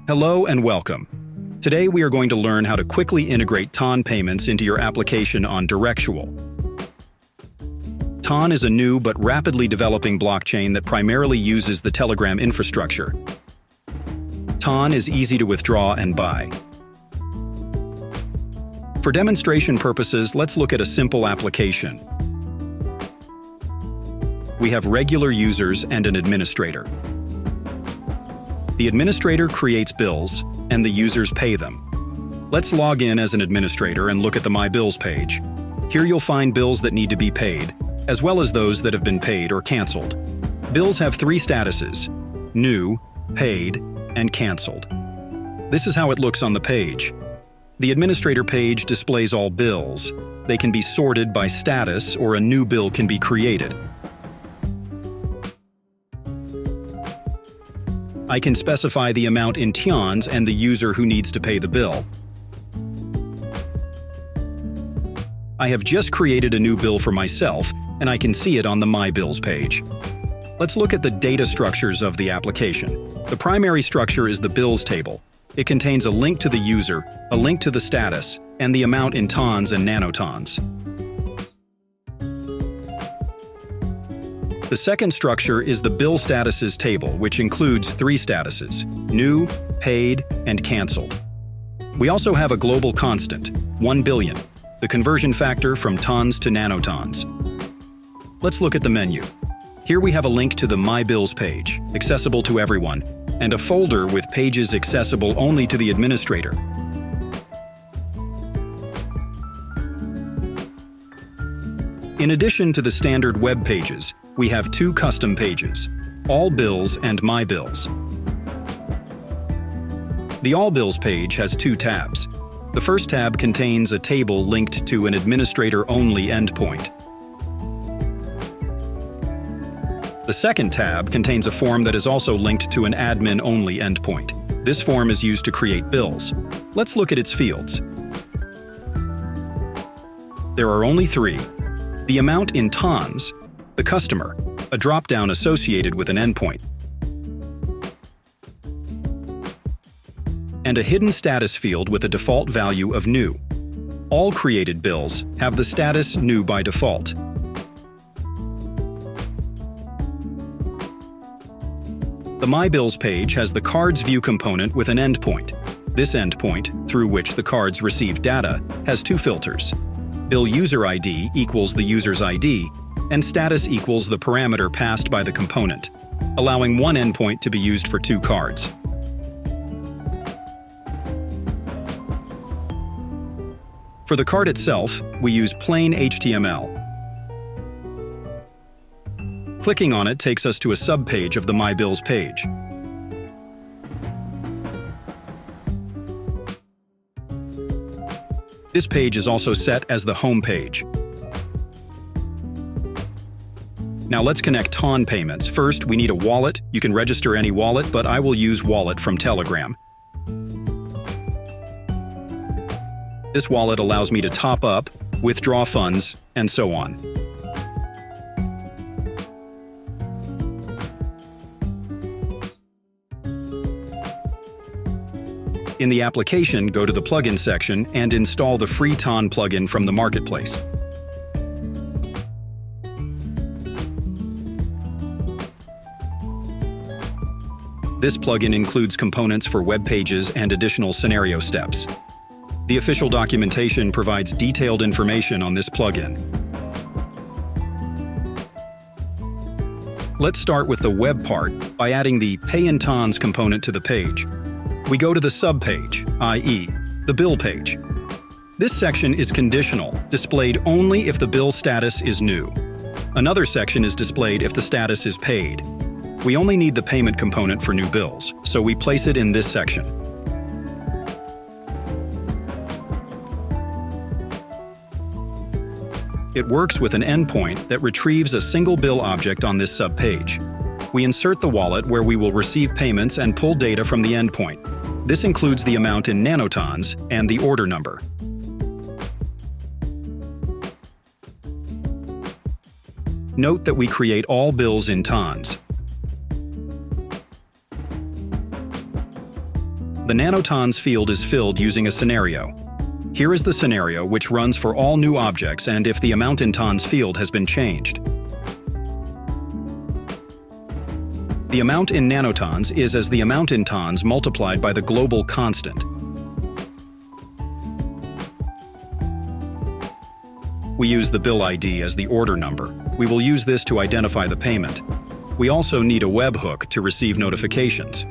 Hello and welcome. Today we are going to learn how to quickly integrate TON payments into your application on Directual. TON is a new but rapidly developing blockchain that primarily uses the Telegram infrastructure. TON is easy to withdraw and buy. For demonstration purposes, let's look at a simple application. We have regular users and an administrator. The administrator creates bills, and the users pay them. Let's log in as an administrator and look at the My Bills page. Here you'll find bills that need to be paid, as well as those that have been paid or canceled. Bills have three statuses: new, paid, and canceled. This is how it looks on the page. The administrator page displays all bills. They can be sorted by status, or a new bill can be created. I can specify the amount in TONs and the user who needs to pay the bill. I have just created a new bill for myself, and I can see it on the My Bills page. Let's look at the data structures of the application. The primary structure is the bills table. It contains a link to the user, a link to the status, and the amount in TONs and nanotons. The second structure is the bill statuses table, which includes three statuses: new, paid, and canceled. We also have a global constant, 1 billion, the conversion factor from tons to nanotons. Let's look at the menu. Here we have a link to the My Bills page, accessible to everyone, and a folder with pages accessible only to the administrator. In addition to the standard web pages, we have two custom pages: All Bills and My Bills. The All Bills page has two tabs. The first tab contains a table linked to an administrator-only endpoint. The second tab contains a form that is also linked to an admin-only endpoint. This form is used to create bills. Let's look at its fields. There are only three: the amount in TONs, the customer, a drop-down associated with an endpoint, and a hidden status field with a default value of new. All created bills have the status new by default. The My Bills page has the Cards View component with an endpoint. This endpoint, through which the cards receive data, has two filters: Bill User ID equals the user's ID, and status equals the parameter passed by the component, allowing one endpoint to be used for two cards. For the card itself, we use plain HTML. Clicking on it takes us to a subpage of the My Bills page. This page is also set as the home page. Now let's connect TON payments. First, we need a wallet. You can register any wallet, but I will use Wallet from Telegram. This wallet allows me to top up, withdraw funds, and so on. In the application, go to the plugin section and install the free TON plugin from the marketplace. This plugin includes components for web pages and additional scenario steps. The official documentation provides detailed information on this plugin. Let's start with the web part by adding the Pay in TONs component to the page. We go to the subpage, i.e., the bill page. This section is conditional, displayed only if the bill status is new. Another section is displayed if the status is paid. We only need the payment component for new bills, so we place it in this section. It works with an endpoint that retrieves a single bill object on this subpage. We insert the wallet where we will receive payments and pull data from the endpoint. This includes the amount in nanotons and the order number. Note that we create all bills in TONs. The nanotons field is filled using a scenario. Here is the scenario, which runs for all new objects and if the amount in tons field has been changed. The amount in nanotons is as the amount in tons multiplied by the global constant. We use the bill ID as the order number. We will use this to identify the payment. We also need a webhook to receive notifications.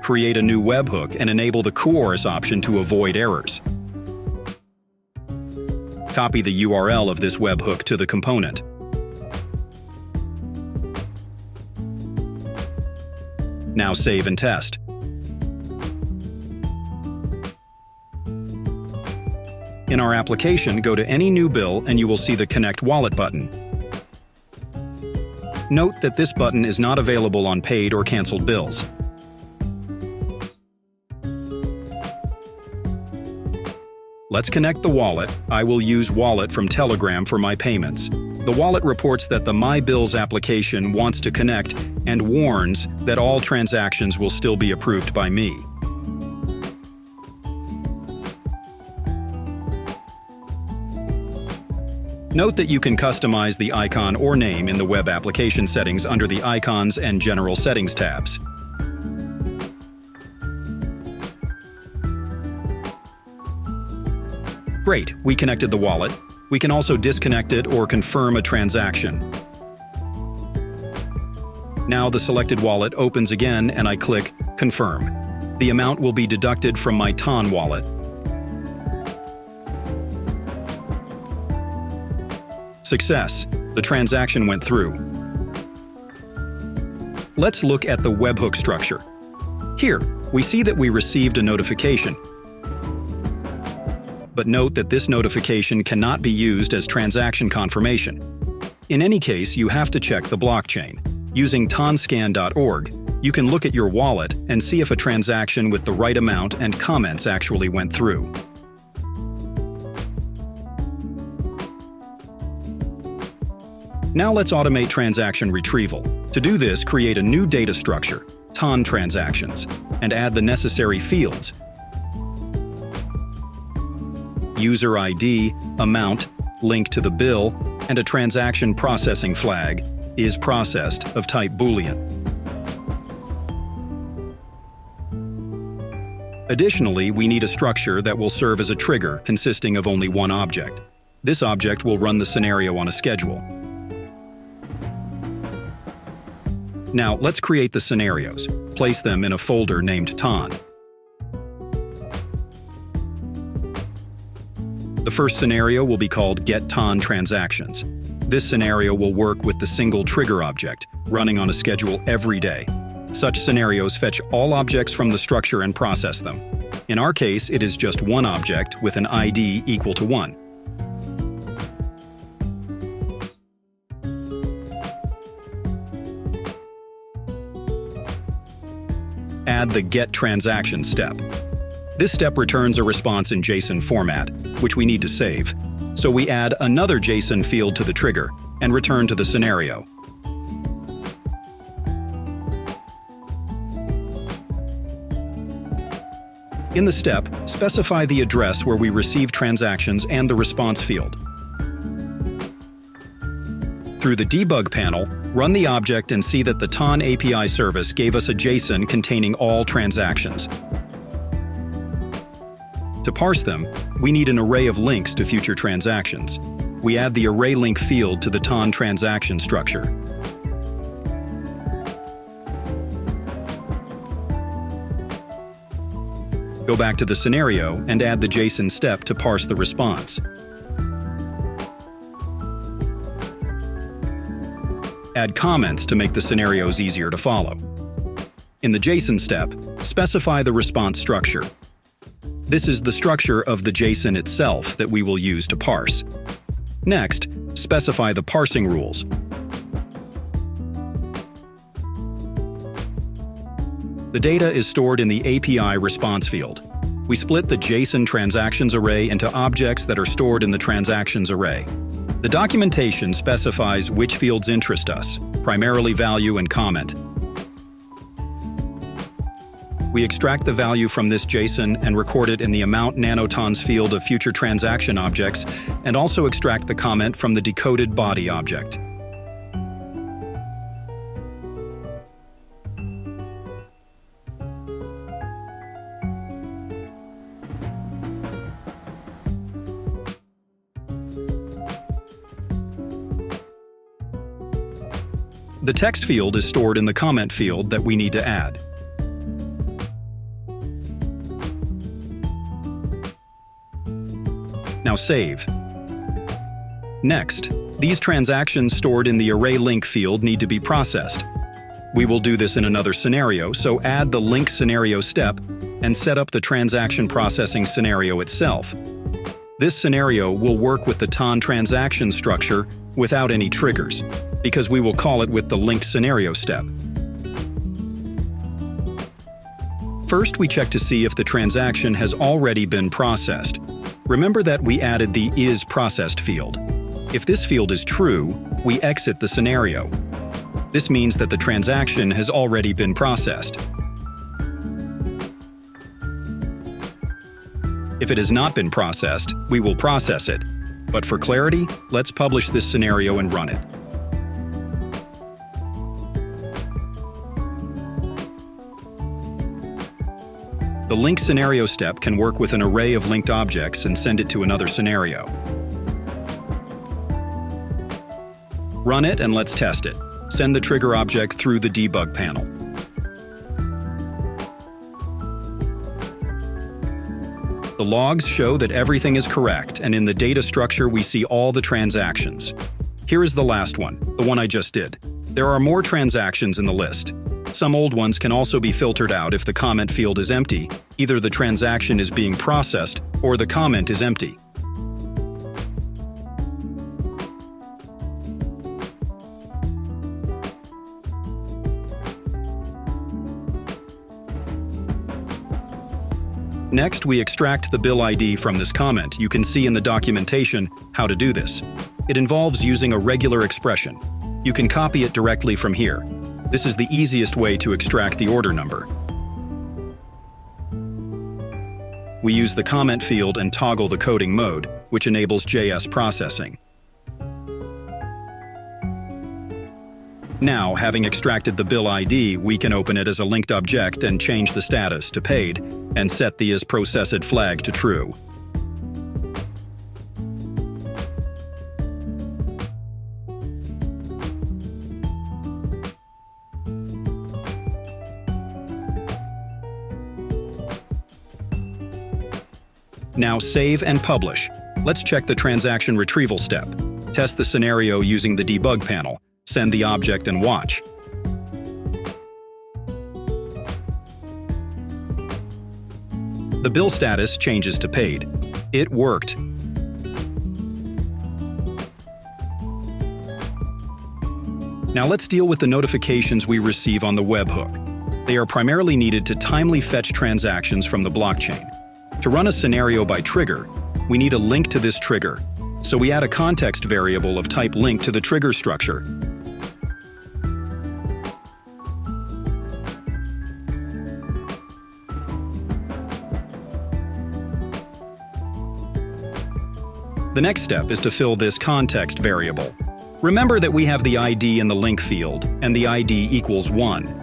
Create a new webhook and enable the course option to avoid errors. Copy the URL of this webhook to the component. Now save and test. In our application, go to any new bill and you will see the Connect Wallet button. Note that this button is not available on paid or canceled bills. Let's connect the wallet. I will use Wallet from Telegram for my payments. The wallet reports that the My Bills application wants to connect and warns that all transactions will still be approved by me. Note that you can customize the icon or name in the web application settings under the Icons and General Settings tabs. Great, we connected the wallet. We can also disconnect it or confirm a transaction. Now the selected wallet opens again and I click Confirm. The amount will be deducted from my TON wallet. Success! The transaction went through. Let's look at the webhook structure. Here, we see that we received a notification. But note that this notification cannot be used as transaction confirmation. In any case, you have to check the blockchain. Using tonscan.org, you can look at your wallet and see if a transaction with the right amount and comments actually went through. Now let's automate transaction retrieval. To do this, create a new data structure, TON transactions, and add the necessary fields. User ID, amount, link to the bill, and a transaction processing flag is processed of type Boolean. Additionally, we need a structure that will serve as a trigger consisting of only one object. This object will run the scenario on a schedule. Now, let's create the scenarios. Place them in a folder named TON. The first scenario will be called Get TON Transactions. This scenario will work with the single trigger object, running on a schedule every day. Such scenarios fetch all objects from the structure and process them. In our case, it is just one object with an ID equal to 1. Add the Get Transaction step. This step returns a response in JSON format, which we need to save. So we add another JSON field to the trigger and return to the scenario. In the step, specify the address where we receive transactions and the response field. Through the debug panel, run the object and see that the TON API service gave us a JSON containing all transactions. To parse them, we need an array of links to future transactions. We add the array link field to the TON transaction structure. Go back to the scenario and add the JSON step to parse the response. Add comments to make the scenarios easier to follow. In the JSON step, specify the response structure. This is the structure of the JSON itself that we will use to parse. Next, specify the parsing rules. The data is stored in the API response field. We split the JSON transactions array into objects that are stored in the transactions array. The documentation specifies which fields interest us, primarily value and comment. We extract the value from this JSON and record it in the amount nanotons field of future transaction objects, and also extract the comment from the decoded body object. The text field is stored in the comment field that we need to add. Now save. Next, these transactions stored in the array link field need to be processed. We will do this in another scenario, so add the link scenario step and set up the transaction processing scenario itself. This scenario will work with the TON transaction structure without any triggers, because we will call it with the link scenario step. First, we check to see if the transaction has already been processed. Remember that we added the isProcessed field. If this field is true, we exit the scenario. This means that the transaction has already been processed. If it has not been processed, we will process it. But for clarity, let's publish this scenario and run it. The link scenario step can work with an array of linked objects and send it to another scenario. Run it and let's test it. Send the trigger object through the debug panel. The logs show that everything is correct, and in the data structure we see all the transactions. Here is the last one, the one I just did. There are more transactions in the list. Some old ones can also be filtered out if the comment field is empty. Either the transaction is being processed or the comment is empty. Next, we extract the bill ID from this comment. You can see in the documentation how to do this. It involves using a regular expression. You can copy it directly from here. This is the easiest way to extract the order number. We use the comment field and toggle the coding mode, which enables JS processing. Now, having extracted the bill ID, we can open it as a linked object and change the status to paid, and set the isProcessed flag to true. Now save and publish. Let's check the transaction retrieval step. Test the scenario using the debug panel. Send the object and watch. The bill status changes to paid. It worked. Now let's deal with the notifications we receive on the webhook. They are primarily needed to timely fetch transactions from the blockchain. To run a scenario by trigger, we need a link to this trigger, so we add a context variable of type link to the trigger structure. The next step is to fill this context variable. Remember that we have the ID in the link field, and the ID equals 1.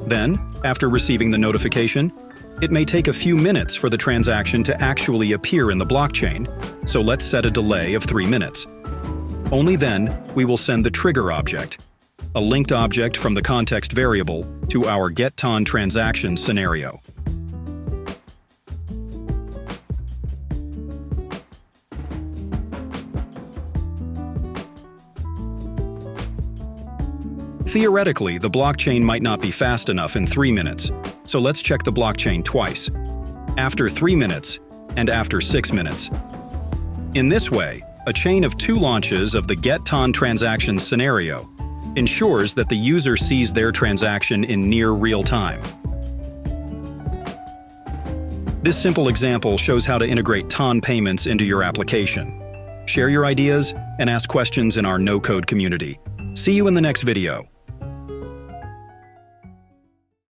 Then, after receiving the notification, it may take a few minutes for the transaction to actually appear in the blockchain, so let's set a delay of 3 minutes. Only then, we will send the trigger object, a linked object from the context variable, to our getTON transaction scenario. Theoretically, the blockchain might not be fast enough in 3 minutes, so let's check the blockchain twice, after 3 minutes and after 6 minutes. In this way, a chain of 2 launches of the getTON transaction scenario ensures that the user sees their transaction in near real time. This simple example shows how to integrate TON payments into your application. Share your ideas and ask questions in our no-code community. See you in the next video.